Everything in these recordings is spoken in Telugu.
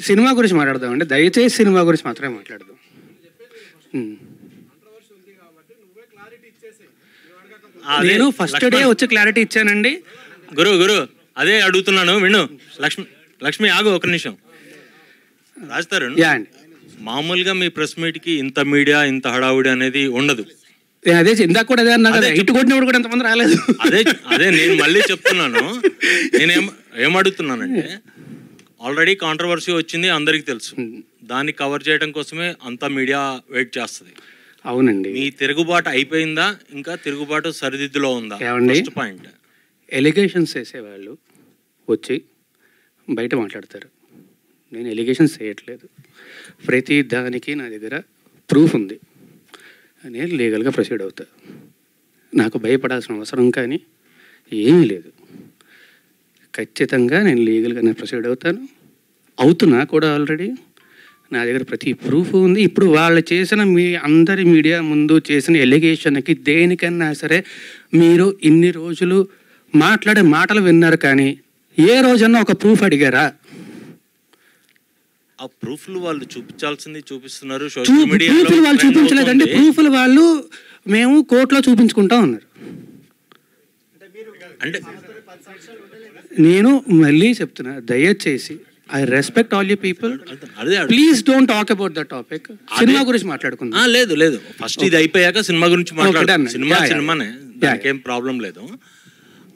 సినిమా గురించి మాట్లాడదామండి, దయచేసి సినిమా గురించి మాత్రమే మాట్లాడదాం. నేను ఫస్ట్ డే వచ్చి క్లారిటీ ఇచ్చానండి. గురు అదే అడుగుతున్నాను, విను. లక్ష్మి ఆగు ఒక నిమిషం. రాస్తారు మామూలుగా మీ ప్రెస్ మీట్కి ఇంత మీడియా ఇంత హడావుడి అనేది ఉండదు. అదే ఇందాక కూడా అదే అన్నా కదా, ఇటు కొట్టినప్పుడు కూడా ఎంతమంది రాలేదు. అదే నేను మళ్ళీ చెప్తున్నాను. ఏమడుగుతున్నానంటే ఆల్రెడీ కాంట్రవర్సీ వచ్చింది, అందరికీ తెలుసు. దాన్ని కవర్ చేయడం కోసమే అంత మీడియా వెయిట్ చేస్తుంది. అవునండి. మీ తిరుగుబాటు అయిపోయిందా, ఇంకా తిరుగుబాటు సరిదిద్దులో ఉందా? First point. ఎలిగేషన్స్ వేసేవాళ్ళు వచ్చి బయట మాట్లాడతారు. నేను ఎలిగేషన్స్ వేయట్లేదు, ప్రతి దానికి నా దగ్గర ప్రూఫ్ ఉంది. నేను లీగల్గా ప్రొసీడ్ అవుతా. నాకు భయపడాల్సిన అవసరం కానీ ఏమీ లేదు. ఖచ్చితంగా నేను లీగల్గా నేను ప్రొసీడ్ అవుతున్నా కూడా. ఆల్రెడీ నా దగ్గర ప్రతి ప్రూఫ్ ఉంది. ఇప్పుడు వాళ్ళు చేసిన అందరి మీడియా ముందు చేసిన ఎలిగేషన్కి దేనికన్నా సరే మీరు ఇన్ని రోజులు మాట్లాడే మాటలు విన్నారు, కానీ ఏ రోజన్నా ఒక ప్రూఫ్ అడిగారా? ఆ ప్రూఫ్లు వాళ్ళు చూపించాల్సింది చూపిస్తున్నారు. ప్రూఫ్లు వాళ్ళు చూపించలేదండి. ప్రూఫ్లు వాళ్ళు మేము కోర్టులో చూపించుకుంటా ఉన్నారు. అంటే నేను మళ్ళీ చెప్తున్నా, దయచేసి I respect all you people, please don't talk about the topic. Cinema గురించి మాట్లాడుకుందాం. లేదు ఫస్ట్ ఇది అయిపోయాక సినిమా గురించి మాట్లాడాను. సినిమానే, దానికేం ప్రాబ్లం లేదు.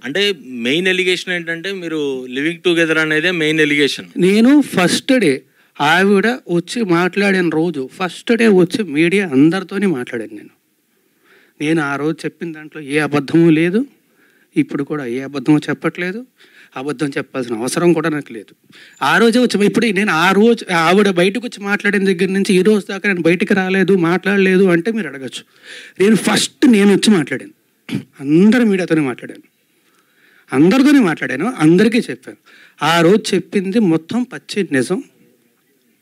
అంటే మెయిన్ ఎలిగేషన్ ఏంటంటే మీరు లివింగ్ టుగెదర్ అనేదే మెయిన్ ఎలిగేషన్. నేను ఫస్ట్ డే ఆవిడ వచ్చి మాట్లాడిన రోజు, ఫస్ట్ డే వచ్చి మీడియా అందరితోనే మాట్లాడాను. నేను ఆ రోజు చెప్పిన దాంట్లో ఏ అబద్ధము లేదు, ఇప్పుడు కూడా ఏ అబద్ధమో చెప్పట్లేదు. అబద్ధం చెప్పాల్సిన అవసరం కూడా నాకు లేదు. ఆ రోజే వచ్చి, ఇప్పుడు నేను ఆ రోజు ఆవిడ బయటకు వచ్చి మాట్లాడిన దగ్గర నుంచి ఈ రోజు దాకా నేను బయటికి రాలేదు, మాట్లాడలేదు అంటే మీరు అడగచ్చు. నేను వచ్చి మాట్లాడాను, అందరి మీడియాతోనే మాట్లాడాను, అందరితోనే మాట్లాడాను, అందరికీ చెప్పాను. ఆ రోజు చెప్పింది మొత్తం పచ్చి నిజం.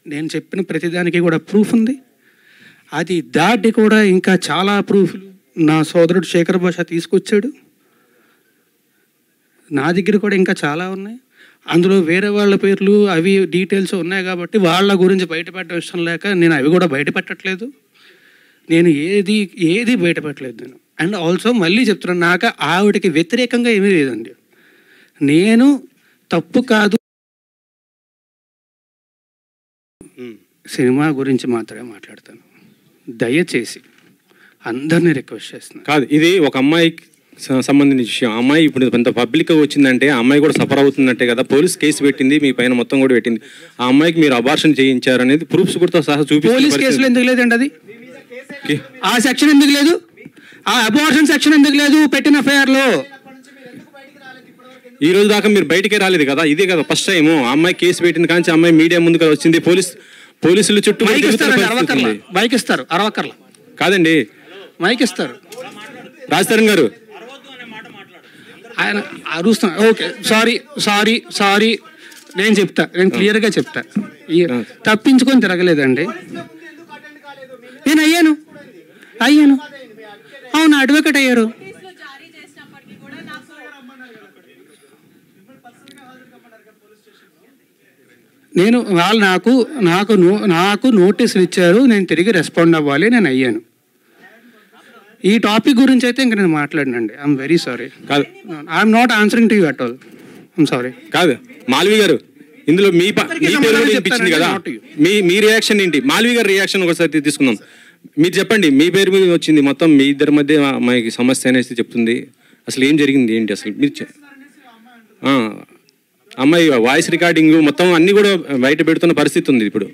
నేను చెప్పిన ప్రతిదానికి కూడా ప్రూఫ్ ఉంది. అది దాటి కూడా ఇంకా చాలా ప్రూఫ్లు నా సోదరుడు శేఖర్ భాష తీసుకొచ్చాడు. నా దగ్గర కూడా ఇంకా చాలా ఉన్నాయి. అందులో వేరే వాళ్ళ పేర్లు అవి డీటెయిల్స్ ఉన్నాయి కాబట్టి వాళ్ళ గురించి బయటపెట్టడం ఇష్టం లేక నేను అవి కూడా బయటపెట్టట్లేదు. నేను ఏది బయటపెట్టలేదు నేను. అండ్ ఆల్సో మళ్ళీ చెప్తున్నాను, నాకు ఆవిడకి వ్యతిరేకంగా ఏమీ లేదండి. నేను తప్పు కాదు, సినిమా గురించి మాత్రమే మాట్లాడతాను. దయచేసి అందరినీ రిక్వెస్ట్ చేస్తున్నాను. కాదు, ఇది ఒక అమ్మాయికి సంబంధించిన విషయం. అమ్మాయి ఇప్పుడు కొంత పబ్లిక్గా వచ్చిందంటే ఆ అమ్మాయి కూడా సఫర్ అవుతుందంటే కదా, పోలీస్ కేసు పెట్టింది, మీ పైన మొత్తం కూడా పెట్టింది. ఆ అమ్మాయికి మీరు అబార్షన్ చేయించారు అనేది ప్రూఫ్స్ కూడా సహా చూపిస్తారు. పోలీస్ కేసులు ఎందుకు లేదండి? అది ఆ సెక్షన్ ఎందుకు లేదు? ఆ అబార్షన్ సెక్షన్ ఎందుకు లేదు పెట్టిన ఎఫ్ఐఆర్లో? ఈ రోజు దాకా మీరు బయటికే రాలేదు కదా, ఇదే కదా ఫస్ట్ టైం. ఆ అమ్మాయి కేసు పెట్టింది కానీ అమ్మాయి మీడియా ముందుకు వచ్చింది. పోలీసులు చుట్టూ మైక్ ఇస్తారు, అరవకర్ల కాదండి, మైక్ ఇస్తారు. రాజతరణ్ గారు ఆయన అరుస్తున్నారు. ఓకే, సారీ, నేను క్లియర్గా చెప్తా. తప్పించుకొని తిరగలేదండి. నేను అయ్యాను, అవును, అడ్వకేట్ అయ్యారు. నేను వాళ్ళు నాకు నోటీసులు ఇచ్చారు, నేను తిరిగి రెస్పాండ్ అవ్వాలి, నేను అయ్యాను. ఈ టాపిక్ గురించి అయితే ఇంకా నేను మాట్లాడినండి. I'm very sorry. కాదు, I'm not answering to you at all. I'm sorry. కాదు మాల్వి గారు, ఇందులో మీ పేరు వినిపించింది కదా, మీ రియాక్షన్ ఏంటి? మాల్వి గారి రియాక్షన్ ఒకసారి తీసుకుందాం. మీరు చెప్పండి, మీ పేరు మీద వచ్చింది, మొత్తం మీ ఇద్దరి మధ్య అమ్మాయికి సమస్య అనేసి చెప్తుంది. అసలు ఏం జరిగింది ఏంటి అసలు? మీరు అమ్మాయి వాయిస్ రికార్డింగ్ మొత్తం అన్ని కూడా బయట పెడుతున్న పరిస్థితి ఉంది ఇప్పుడు.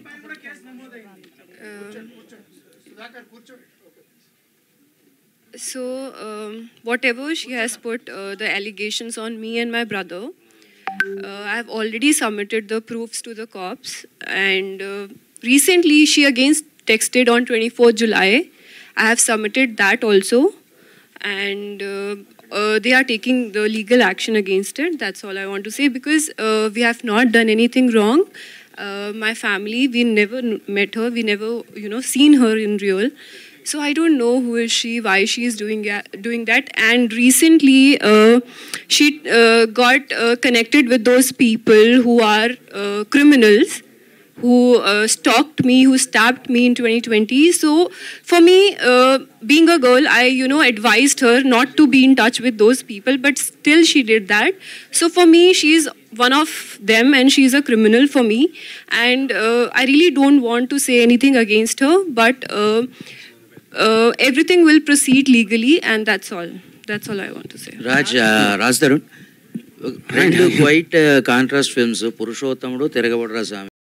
So, whatever she has put the allegations on me and my brother, I have already submitted the proofs to the cops. And recently, she again texted on 24th July. I have submitted that also. And they are taking the legal action against it. That's all I want to say, because we have not done anything wrong. My family, we never met her. We never, seen her in real. So I don't know who is she, why she is doing that. And recently, she got connected with those people who are criminals, who stalked me, who stabbed me in 2020. So for me, being a girl, I advised her not to be in touch with those people, but still she did that. So for me, she's one of them and she's a criminal for me. And I really don't want to say anything against her, but everything will proceed legally, and that's all I want to say. Raj Tarun, రెండు క్వైట్ కాంట్రాస్ట్ ఫిల్మ్స్ పురుషోత్తముడు, తిరగబడరా స్వామి.